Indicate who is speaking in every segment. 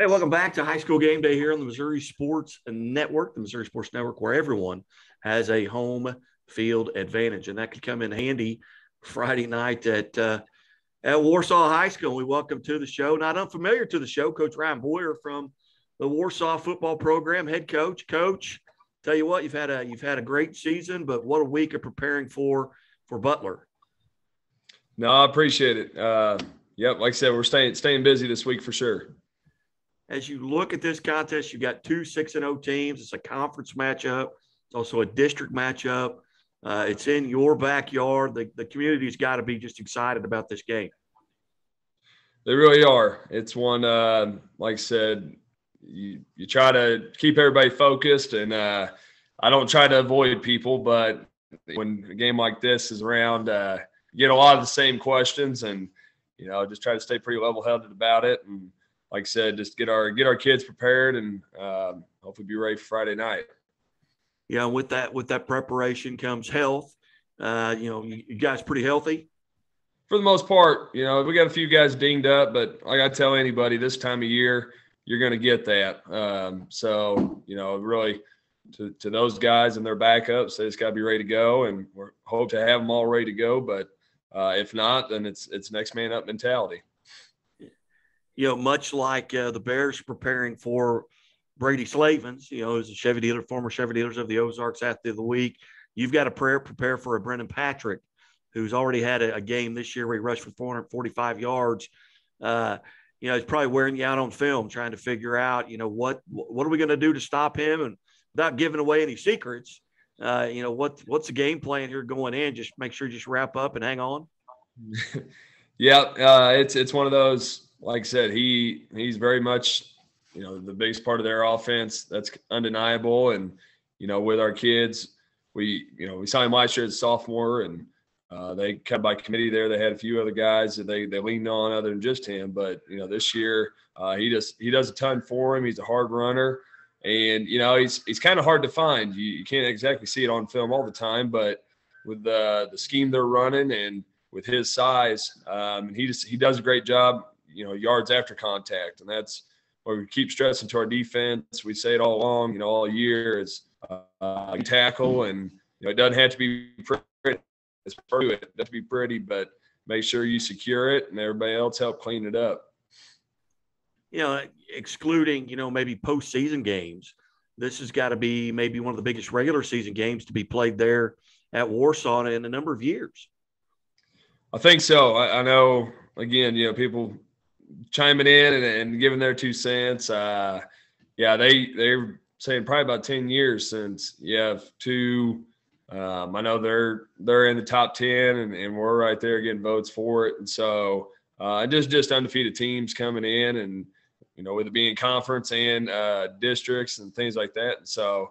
Speaker 1: Hey, welcome back to High School Game Day here on the Missouri Sports Network, the Missouri Sports Network, where everyone has a home field advantage, and that could come in handy Friday night at Warsaw High School. We welcome to the show, not unfamiliar to the show, Coach Ryan Boyer from the Warsaw football program, head coach. Coach, tell you what, you've had a great season, but what a week of preparing for Butler.
Speaker 2: No, I appreciate it. Yep, like I said, we're staying busy this week for sure.
Speaker 1: As you look at this contest, you've got two 6-0 teams. It's a conference matchup. It's also a district matchup. It's in your backyard. The community's got to be just excited about this game.
Speaker 2: They really are. It's one, like I said, you try to keep everybody focused, and I don't try to avoid people, but when a game like this is around, you get a lot of the same questions, and just try to stay pretty level-headed about it. And like I said, just get our kids prepared, and hopefully be ready for Friday night.
Speaker 1: Yeah, with that preparation comes health. You guys pretty healthy.
Speaker 2: For the most part, we got a few guys dinged up, but like I tell anybody, this time of year, you're going to get that. Really to those guys and their backups, they just got to be ready to go, and we hope to have them all ready to go. But if not, then it's next man up mentality.
Speaker 1: Much like the Bears preparing for Brady Slavens, who's a Chevy dealer, former Chevy dealers of the Ozarks Athlete of the Week. You've got to prepare for a Brendan Patrick, who's already had a game this year where he rushed for 445 yards. He's probably wearing you out on film, trying to figure out, what are we going to do to stop him, and without giving away any secrets. What's the game plan here going in? Just make sure you just wrap up and hang on.
Speaker 2: Yeah, it's one of those. Like I said, he's very much the biggest part of their offense. That's undeniable. And with our kids, we signed him last year as a sophomore, and they cut by committee there. They had a few other guys that they leaned on other than just him. But this year he does a ton for him. He's a hard runner, and he's kind of hard to find. You can't exactly see it on film all the time, but with the scheme they're running and with his size, he does a great job. Yards after contact, and that's what we keep stressing to our defense. We say it all along, all year is tackle, and it doesn't have to be pretty. It doesn't have to be pretty, but make sure you secure it, and everybody else help clean it up.
Speaker 1: Excluding maybe postseason games, this has got to be maybe one of the biggest regular season games to be played there at Warsaw in a number of years.
Speaker 2: I think so. I know. Again, people chiming in and giving their 2 cents. They're saying probably about 10 years since you have two. I know they're in the top 10, and we're right there getting votes for it. And so just undefeated teams coming in, and with it being conference and districts and things like that. And so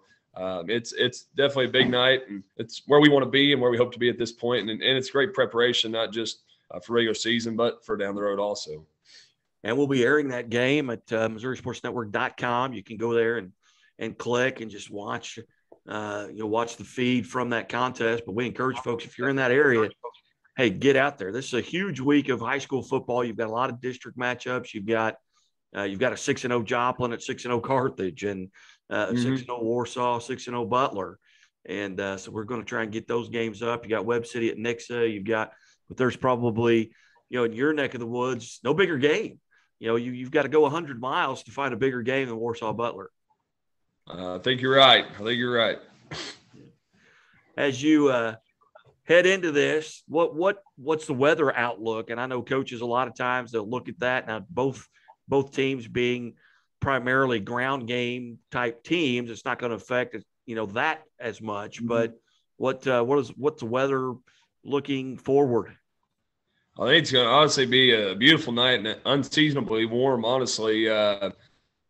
Speaker 2: it's definitely a big night, and it's where we want to be and where we hope to be at this point. And it's great preparation, not just for regular season, but for down the road also.
Speaker 1: And we'll be airing that game at MissouriSportsNetwork.com. You can go there and click and just watch. You'll watch the feed from that contest. But we encourage folks, if you're in that area, hey, get out there. This is a huge week of high school football. You've got a lot of district matchups. You've got a 6-0 Joplin at 6-0 Carthage, and 6-0 Warsaw, 6-0 Butler. And so we're going to try and get those games up. You got Webb City at Nixa. But there's probably, in your neck of the woods, no bigger game. You've got to go 100 miles to find a bigger game than Warsaw Butler.
Speaker 2: I think you're right.
Speaker 1: As you head into this, what's the weather outlook? And I know coaches a lot of times they'll look at that. Now both teams being primarily ground game type teams, it's not going to affect that as much. But what's the weather looking forward?
Speaker 2: I think it's going to honestly be a beautiful night and unseasonably warm, honestly. I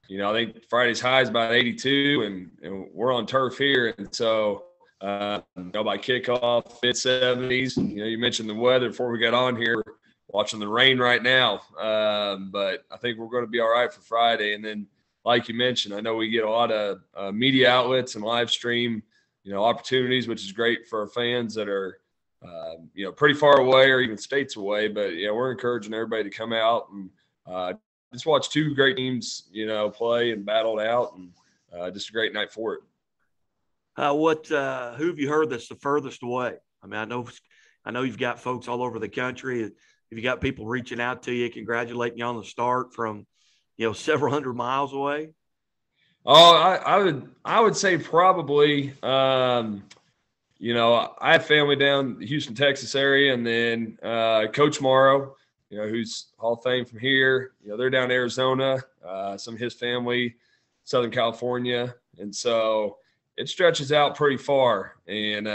Speaker 2: think Friday's high is about 82, and we're on turf here. And so, by kickoff, mid-70s. You mentioned the weather before we got on here. We're watching the rain right now. But I think we're going to be all right for Friday. And then, like you mentioned, I know we get a lot of media outlets and live stream, opportunities, which is great for our fans that are – pretty far away or even states away. But we're encouraging everybody to come out and just watched two great teams, play and battled out, and just a great night for it.
Speaker 1: Who have you heard that's the furthest away? I mean, I know you've got folks all over the country. Have you got people reaching out to you, congratulating you on the start from, several hundred miles away?
Speaker 2: Oh, I would say probably, I have family down the Houston, Texas area, and then Coach Morrow, who's Hall of Fame from here. They're down in Arizona, some of his family, Southern California. And so it stretches out pretty far. And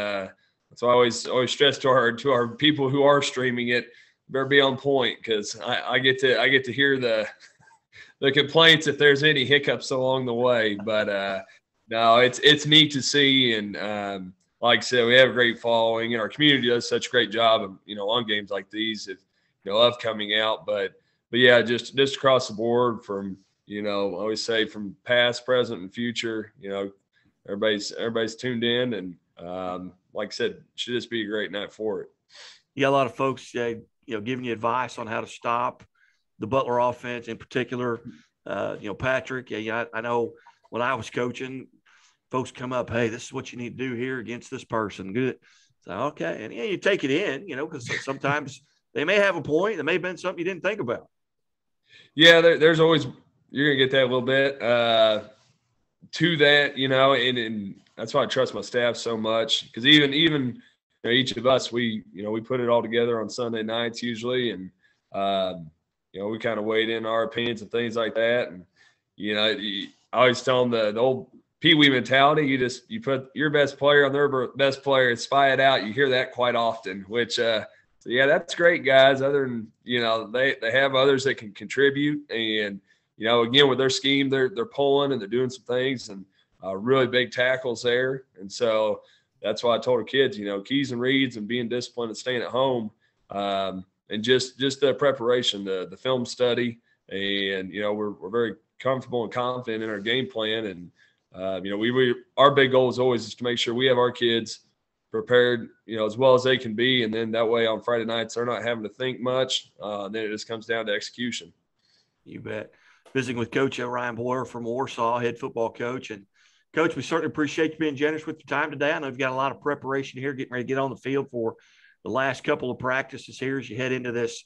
Speaker 2: so I always stress to our people who are streaming it, better be on point, because I get to hear the complaints if there's any hiccups along the way. But no, it's neat to see. And like I said, we have a great following, and our community does such a great job of, on games like these, of coming out. But yeah, just across the board from, I always say from past, present, and future, everybody's tuned in. And like I said, it should just be a great night for it.
Speaker 1: Yeah, a lot of folks, giving you advice on how to stop the Butler offense in particular. Patrick, I know when I was coaching, folks come up, hey, this is what you need to do here against this person. Good. So, okay. And you take it in, because sometimes they may have a point. There may have been something you didn't think about.
Speaker 2: Yeah, there's always – you're going to get that a little bit to that, and that's why I trust my staff so much, because even each of us, we put it all together on Sunday nights usually, and we kind of weighed in our opinions and things like that. And I always tell them the old Pee Wee mentality. You put your best player on their best player and spy it out. You hear that quite often, which so yeah, that's great, guys. Other than they have others that can contribute, and again with their scheme, they're pulling and they're doing some things, and really big tackles there. And so that's why I told our kids, keys and reads and being disciplined and staying at home, and just the preparation, the film study, and we're very comfortable and confident in our game plan. And our big goal is always to make sure we have our kids prepared, as well as they can be. And then that way on Friday nights, they're not having to think much. Then it just comes down to execution.
Speaker 1: You bet. Visiting with Coach Ryan Boyer from Warsaw, head football coach. And Coach, we certainly appreciate you being generous with your time today. I know you've got a lot of preparation here, getting ready to get on the field for the last couple of practices here as you head into this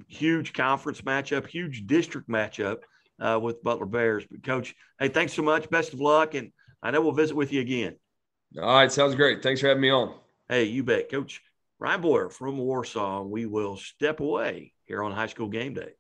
Speaker 1: huge conference matchup, huge district matchup with Butler Bears. But Coach, hey, thanks so much. Best of luck. And I know we'll visit with you again.
Speaker 2: All right. Sounds great. Thanks for having me on.
Speaker 1: Hey, you bet. Coach Ryan Boyer from Warsaw. We will step away here on High School Game Day.